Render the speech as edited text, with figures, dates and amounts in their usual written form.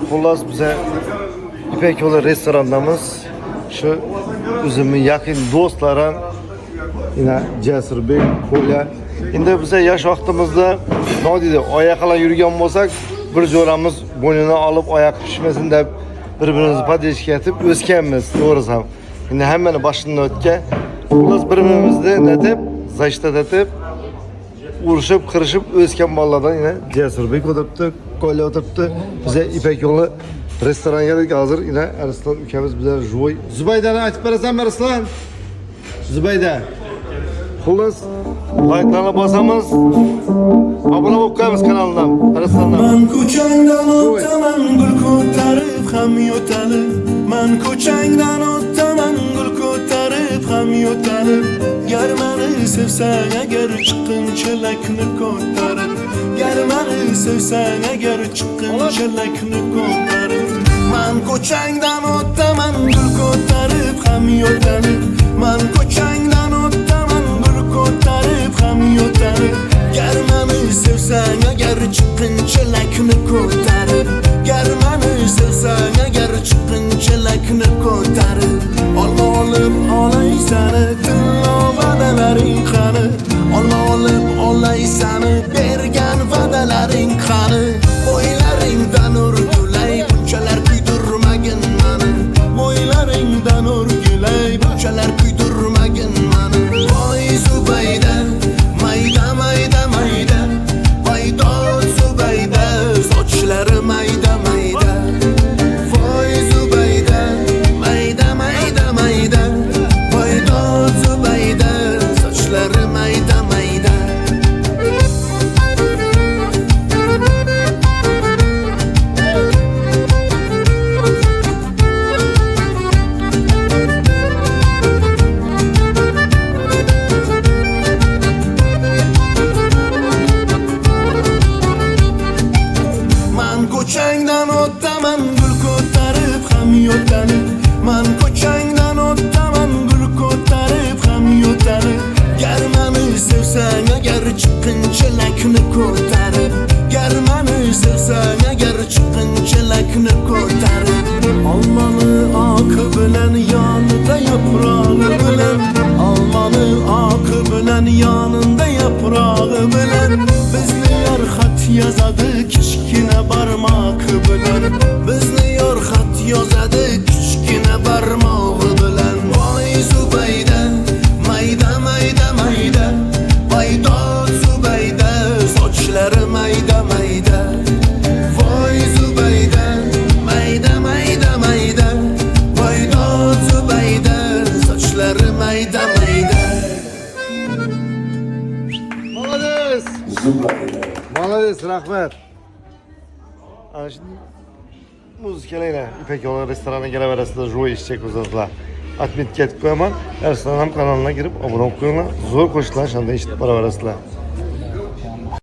xullas bize İpek Yolu restorandamiz. Şu o'zimning yaqin do'stlarim yine Jasurbek, Qo'ya. Endi bize yaş vaqtimizda nima deydi, oyoqlar yurgan bo'lsak, bir jo'ramiz bo'ynini olib oyoq tushmasin deb bir-birimizni podeshga etib o'sganmiz, to'g'risi ham. Endi hammani boshidan o'tgan. Xullas bir-birimizni netib, zashta etib, urushib, qirishib o'sgan bolalardan yine Jasurbek o'tiribdi, Qo'ya o'tiribdi. Bize İpek Yolu restoranga geldik hazır. Yine Arslan ülkemiz bize joy. Zübeyde'ni açıp verirsen Arslan. Zübeyde. Xullas like'larına basamız. Abone olup koyamız kanalından. Arslan'dan. Man ko'changdan o'taman gul ko'tarib ham yo'talib. Man ko'changdan o'taman gul ko'tarib ham yo'talib. Gar meni sevsang agar chiqqin chelakni ko'tarib. Gar meni sevsang agar chiqqin chelakni ko'tarib. Man ko'changdan o'taman gul ko'tarib ham yo'talib. Man ko'changdan o'taman gul ko'tarib ham yo'talib. Gar meni sevsang agar chiqqin chelakni ko'tarib. Gar meni sevsang agar chiqqin chelakni ko'tarib. Olma olib olay seni tillo va'dalaring qani. Olma olib olay seni bergan va'dalaring qani. O'ylaringdan urgulay bunchalar kuydirmagin mani. O'ylaringdan urgulay bunchalar kuydirmagin mani. Voy Zubayda mayda mayda mayda. Mayda Zubayda sochlari mayda mayda. Voy Zubayda mayda mayda mayda. Mayda Zubayda sochlari mayda mayda. Ko'changdan o'taman gul ko'tarib ham yo'talib. Man ko'changdan o'taman gul ko'tarib ham yo'talib. Gar meni sevsang agar chiqqin chelakni ko'tarib. Gar meni sevsang agar chiqqin chelakni ko'tarib. Olmani oqi bilan yonida yaprog'i bilan. Olmani oqi bilan yonida yaprog'i bilan. Bizni yor xat yozadi kichkina barmoqi bilan. Bizni yor xat yozadi kichkina barmog'i bilan. Voy Zubayda mayda mayda mayda. Mayda Zubayda sochlari mayda mayda. Voy Zubayda mayda mayda mayda. Mayda Zubayda sochlari mayda mayda. Молодец. Молодец, rahmat. Ana şimdi muzikalayla İpek Yolu restorana geleverasida joy ishchak o'zingizlar. Atmet ketib qo'yaman. Arslan ham kanalına girip abone olup koyinglar. Zo'r qo'shiqlar shunda eshitib boraverasizlar.